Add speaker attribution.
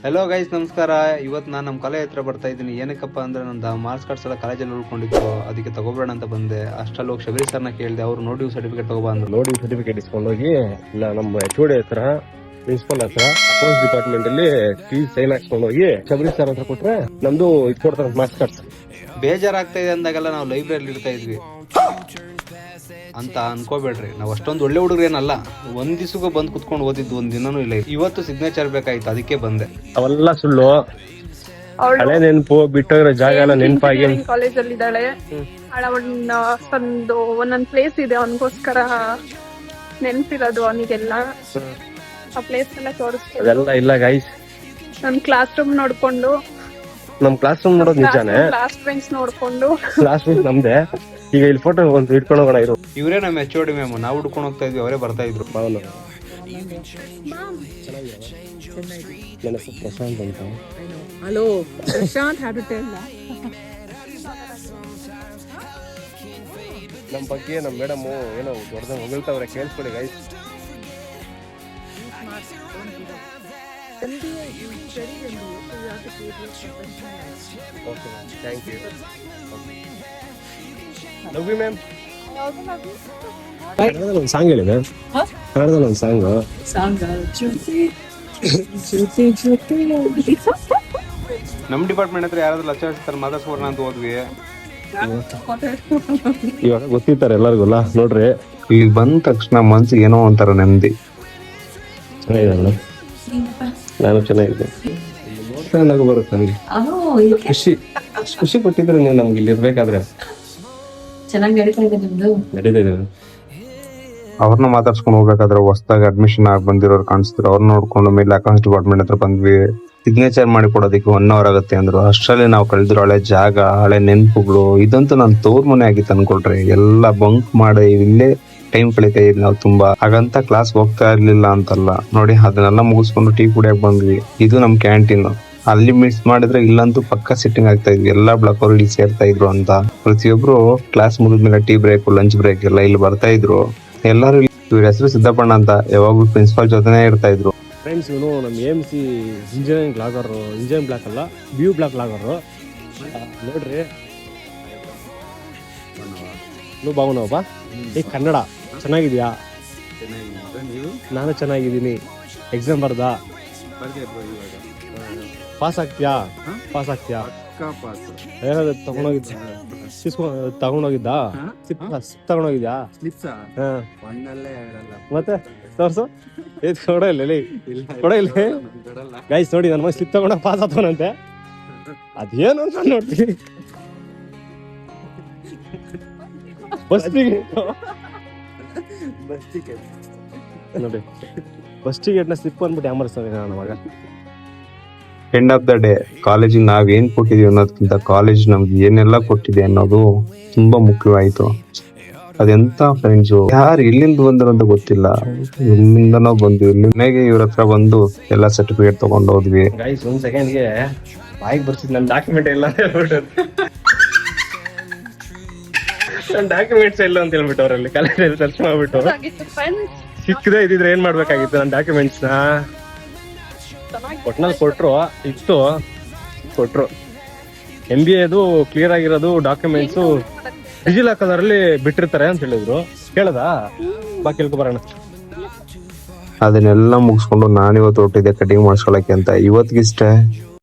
Speaker 1: Hello guys, ನಮಸ್ಕಾರ. ಇವತ್ತು ನಾನು ನಮ್ಮ ಕಾಲೇಜ್ ಹತ್ರ ಬರ್ತಾ ಇದ್ದೀನಿ. ಏನಕ್ಕಪ್ಪ ಅಂದ್ರೆ ನಂದು ಮಾರ್ಕ್ಸ್ ಕಾರ್ಡ್ಸ್ ಎಲ್ಲ ಕಾಲೇಜಲ್ಲಿ ಉಳ್ಕೊಂಡಿತ್ತು, ಅದಕ್ಕೆ ತಗೋಬೇಡ ಅಂತ ಬಂದೆ. ಅಷ್ಟಲ್ಲಿ ಹೋಗಿ ಶಬರಿ ಸರ್ನ ಕೇಳಿದೆ, ಅವ್ರು ನೋಡಿ ಸರ್ಟಿಫಿಕೇಟ್ ತಗೋಬಂದ್ರು.
Speaker 2: ನೋಡಿ ಸರ್ಟಿಫಿಕೇಟ್ ಇಸ್ಕೊಂಡು ಹೋಗಿ ಇಲ್ಲ ನಮ್ಮ HOD ಹತ್ರ, ಪ್ರಿನ್ಸಿಪಲ್ ಹತ್ರ, ಅಕೌಂಟ್ಸ್ ಡಿಪಾರ್ಟ್ಮೆಂಟ್ ಅಲ್ಲಿ ಫೀಸ್ ಸೈನ್ ಹಾಕ್ಸ್ಕೊಂಡು ಹೋಗಿ ಶಬರಿ ಸರ್ ಹತ್ರ ಕೊಟ್ರೆ ನಮ್ದು ಇದು ಕೊಡ್ತಾರೆ ಮಾರ್ಕ್ಸ್ ಕಾರ್ಡ್ಸ್.
Speaker 1: ಬೇಜಾರಾಗ್ತಾ ಇದೆ ಅಂದಾಗೆಲ್ಲ ನಾವು ಲೈಬ್ರರಿಲಿ ಇರ್ತಾ ಇದ್ವಿ ಅಂತ ಅನ್ಕೋಬೇಡ್ರಿ. ನಾವು ಅಷ್ಟೊಂದು ಒಳ್ಳೆ ಹುಡುಗ್ರೇನಲ್ಲ. ಒಂದ್ ದಿವಸಕ್ಕೂ ಬಂದು ಕುತ್ಕೊಂಡು ಓದಿದ್ದು ಒಂದ್ ದಿನನೂ ಇಲ್ಲ. ಇವತ್ತು ಸಿಗ್ನೇಚರ್ ಬೇಕಾಯ್ತು, ಅದಕ್ಕೆ ಬಂದೆ.
Speaker 2: ಅವೆಲ್ಲ ಸುಳ್ಳು, ಹಳೆ ನೆನಪು, ಬಿಟ್ಟೋಗಿರೋ ಜಾಗ ಎಲ್ಲ ನೆನಪಾಗಿ.
Speaker 3: ಕಾಲೇಜ್ ಅಲ್ಲಿ ಇದ್ದಾಳೆ, ಒಂದೊಂದ್ ಪ್ಲೇಸ್ ಇದೆ ಅವನಿಗೋಸ್ಕರ ನೆನ್ಪಿರೋದು ಅವನಿಗೆಲ್ಲ. ಆ ಪ್ಲೇಸ್ ಎಲ್ಲ ತೋರಿಸ್ತಾರೆ.
Speaker 2: ಅದೆಲ್ಲ ಇಲ್ಲ ಗೈಸ್.
Speaker 3: ನಮ್ ಕ್ಲಾಸ್ ರೂಮ್ ನೋಡ್ಕೊಂಡು,
Speaker 2: ನಮ್ ಕ್ಲಾಸ್ ರೂಮ್ ನೋಡೋದು ನಿಜಾನೇ.
Speaker 3: ಲಾಸ್ಟ್ ಬೆಂಚ್ ನೋಡ್ಕೊಂಡು,
Speaker 2: ಲಾಸ್ಟ್ ಬೆಂಚ್ ನಮ್ದೆ. ಈಗ ಇಲ್ಲಿ ಫೋಟೋ ಒಂದು ಇಟ್ಕೊಂಡು ಹೋಗೋಣ ಇರು.
Speaker 1: ಇವರೇ ನಮ್ಮ HOD ಮ್ಯಾಮ್. ನಾವು ಹುಡ್ಕೊಂಡು ಹೋಗ್ತಾ ಇದ್ವಿ, ಅವರೇ ಬರ್ತಾ ಇದ್ರು.
Speaker 2: ನನ್ನ ಹೆಸರು ಪ್ರಶಾಂತ್ ಅಂತ.
Speaker 4: Hello, Prashant had to tell that.
Speaker 2: ನಮ್ಮ ಬಗ್ಗೆ ನಮ್ಮ ಮೇಡಮ್ ಏನೋ ದೊಡ್ಡದಾಗ ಹೊಗಳ್ತಾವ್ರೆ, ಕೇಳಿಸ್ಕೊಳ್ಳಿ guys. Okay ma'am, thank you. Love you ma'am. ಕನ್ನಡದಲ್ಲಿ ಒಂದು ಸಾಂಗ್ ಹೇಳಿ ಮ್ಯಾಮ್. ಕನ್ನಡದಲ್ಲಿ ಒಂದು ಸಾಂಗು.
Speaker 1: ನಮ್ಮ ಡಿಪಾರ್ಟ್ಮೆಂಟ್ ಹತ್ರ ಯಾರಾದ್ರೂ ಲಕ್ಷ ಹಚ್ತಾರೆ ಮಾತಾಡ್ಸ್ಕೊಡ್ರ ಅಂತ ಹೋದ್ವಿ.
Speaker 2: ಇವಾಗ ಗೊತ್ತಿರ್ತಾರೆ ಎಲ್ಲರಿಗೂ ನೋಡ್ರಿ.
Speaker 1: ಇಲ್ಲಿ ಬಂದ ತಕ್ಷಣ ಮನ್ಸಿಗೆ ಏನೋ ಒಂಥರ ನೆಮ್ಮದಿ.
Speaker 2: ಚೆನ್ನಾಗಿದೆ, ನಾನು ಚೆನ್ನಾಗಿದೆ. ನೋಡ್ತಾ ನಗು ಬರುತ್ತೆ ನನಗೆ. ಖುಷಿ ಖುಷಿ ಕೊಟ್ಟಿದ್ರೆ ನೀವು ನಮ್ಗೆ ಇಲ್ಲಿ ಇರ್ಬೇಕಾದ್ರೆ.
Speaker 4: ಚೆನ್ನಾಗಿ ನಡೀತಾ ಇದೆ ನಿಮ್ದು.
Speaker 2: ನಡೀತಾ ಇದೆ.
Speaker 1: ಅವ್ರನ್ನ ಮಾತಾಡ್ಸ್ಕೊಂಡು ಹೋಗ್ಬೇಕಾದ್ರೆ ಹೊಸದಾಗಿ ಅಡ್ಮಿಷನ್ ಆಗಿ ಬಂದಿರೋರು ಕಾಣಿಸ್ತಾರೆ. ಅವ್ರನ್ನ ನೋಡ್ಕೊಂಡು ಮೇಲೆ ಅಕೌಂಟ್ಸ್ ಡಿಪಾರ್ಟ್ಮೆಂಟ್ ಹತ್ರ ಬಂದ್ವಿ. ಸಿಗ್ನೇಚರ್ ಮಾಡಿ ಕೊಡೋದಕ್ಕೆ 1 hour ಆಗುತ್ತೆ ಅಂದ್ರು. ಅಷ್ಟರಲ್ಲಿ ನಾವು ಕಳೆದಿರೋ ಹಳೆ ಜಾಗ, ಹಳೆ ನೆನಪುಗಳು, ಇದಂತೂ ನನ್ನ ತೋರ್ ಮನೆ ಆಗಿತ್ತು ಅನ್ಕೊಳ್ರಿ. ಎಲ್ಲ ಬಂಕ್ ಮಾಡಿ ಇಲ್ಲೇ ಟೈಮ್ ಕಳೀತಾ ಇದ್ವಿ ನಾವು ತುಂಬಾ. ಹಾಗಂತ ಕ್ಲಾಸ್ ಹೋಗ್ತಾ ಇರ್ಲಿಲ್ಲ ಅಂತಲ್ಲ ನೋಡಿ. ಅದನ್ನೆಲ್ಲ ಮುಗಿಸ್ಕೊಂಡು ಟೀ ಕುಡಿಯಕ್ ಬಂದ್ವಿ. ಇದು ನಮ್ ಕ್ಯಾಂಟೀನ್. ಅಲ್ಲಿ ಮಿಸ್ ಮಾಡಿದ್ರೆ ಇಲ್ಲಂತೂ ಪಕ್ಕ ಸಿಟ್ಟಿಂಗ್ ಆಗ್ತಾ ಇದ್ವಿ. ಎಲ್ಲಾ ಬ್ಲಾಕ್ ಅವರು ಇಲ್ಲಿ ಸೇರ್ತಾ ಇದ್ರು ಅಂತ. ಪ್ರತಿಯೊಬ್ರು ಕ್ಲಾಸ್ ಮುಗಿದ್ಮೇಲೆ ಟೀ ಬ್ರೇಕ್, ಲಂಚ್ ಬ್ರೇಕ್ ಎಲ್ಲ ಇಲ್ಲಿ ಬರ್ತಾ ಇದ್ರು. ಎಲ್ಲರೂ ಇವ್ರ ಹೆಸರು ಸಿದ್ದಪ್ಪಣ್ಣ ಅಂತ, ಯಾವಾಗ್ಲೂ ಪ್ರಿನ್ಸಿಪಾಲ್ ಜೊತೆನೇ ಇರ್ತಾ ಇದ್ರು.
Speaker 2: ಫ್ರೆಂಡ್ಸ್, ಇವನು ನಮ್ಮ AMC engineering blogger. Engineering block ಅಲ್ಲ, BU ಬ್ಲಾಕ್ ಬ್ಲಾಗರು. ನೋಡ್ರಿ, ಭಾವನಪ್ಪ. ಈ ಕನ್ನಡ ಚೆನ್ನಾಗಿದ್ಯಾ? ನಾನು ಚೆನ್ನಾಗಿದ್ದೀನಿ. ಎಕ್ಸಾಮ್ ಬರ್ದಾ? ಪಾಸ್ ಆಗ್ತೀಯಾ? ಪಾಸ್ ಆಗ್ತೀಯಾ? ಏನಾದ್ರು ತಗೊಂಡೋಗಿದ್ದ? ತಗೊಂಡೋಗಿದ್ದ? ತಗೊಂಡೋಗಿದ್ಯಾ? ಮತ್ತೆ ತೋರ್ಸು. ಕೊಡ ಇಲ್ಲಿ, ಕೊಡ ಇಲ್ಲಿ ಗೈಸ್. ನೋಡಿ, ನನ್ನ ಮಗ ಸ್ಲಿಪ್ ತಗೊಂಡಾಗ ಪಾಸ್ ಆತವನಂತೆ. ಅದೇನು ಅಂತ ನೋಡ್ತೀನಿ. ಬಸ್ ಟಿಕೆಟ್ ನೋಡಿ, ಬಸ್ ಟಿಕೆಟ್ ನ ಸ್ಲಿಪ್ ಅಂದ್ಬಿಟ್ಟು ಯಾಮರ್ಸ್ತಾನೆ ನನ್ನ ಮಗ.
Speaker 1: ಎಂಡ್ ಆಫ್ ದ ಡೇ ಕಾಲೇಜಿಗೆ ನಾವ್ ಏನ್ ಕೊಟ್ಟಿದೀವಿ ಅನ್ನೋದಕ್ಕಿಂತ ಕಾಲೇಜ್ ನಮ್ಗೆ ಏನೆಲ್ಲ ಕೊಟ್ಟಿದೆ ಅನ್ನೋದು ತುಂಬಾ ಮುಖ್ಯವಾಯ್ತು. ಅದೆಂತ ಫ್ರೆಂಡ್ಸು, ಯಾರು ಎಲ್ಲಿಂದ ಬಂದ್ರು ಅಂತ ಗೊತ್ತಿಲ್ಲ. ಎಲ್ಲಿಂದನೋ ಬಂದ್ವಿ. ಮನೆಗೆ ಇವ್ರ ಹತ್ರ ಬಂದು ಎಲ್ಲ ಸರ್ಟಿಫಿಕೇಟ್ ತಗೊಂಡು ಹೋದ್ವಿ.
Speaker 2: ಗೈಸ್, 1 ಸೆಕೆಂಡ್ಗೆ ಬಾಯಿಗೆ ಬರ್ಸಿದ್ ನನ್ನ ಡಾಕ್ಯುಮೆಂಟ್ ಇಲ್ಲ ಅಂತ ಹೇಳ್ಬಿಟ್ಟು. ನನ್ನ ಡಾಕ್ಯುಮೆಂಟ್ಸ್ ಇಲ್ಲ ಅಂತ ಹೇಳ್ಬಿಟ್ಟು ಅವರಲ್ಲಿ ಕಾಲೇಜಲ್ಲಿ ಸರ್ಚ್ ಮಾಡ್ಬಿಟ್ಟು ಸಿಕ್ಕದೆ ಇದ್ದಿದ್ರೆ ಏನ್ ಮಾಡ್ಬೇಕಾಗಿತ್ತು ನನ್ನ ಡಾಕ್ಯುಮೆಂಟ್ಸ್ ನ. ಒಟ್ನಲ್ಲಿ ಕೊಟ್ರು, ಇತ್ತು ಕೊಟ್ರು. MBAದು ಕ್ಲಿಯರ್ ಆಗಿರೋದು ಡಾಕ್ಯುಮೆಂಟ್ಸು ಡಿಜಿಲಾಕರ್ದಲ್ಲಿ ಬಿಟ್ಟಿರ್ತಾರೆ ಅಂತ ಹೇಳಿದ್ರು. ಕೇಳದಾ? ಬಾ ಕೇಳ್ಕೊ ಬರೋಣ.
Speaker 1: ಅದನ್ನೆಲ್ಲ ಮುಗಿಸ್ಕೊಂಡು ನಾನಿವತ್ತು ಹೊಟ್ಟಿದ್ದೆ ಕಟಿಂಗ್ ಮಾಡ್ಸ್ಕೊಳಕ್ಕೆ ಅಂತ. ಇವತ್ತಿಗಿಷ್ಟೇ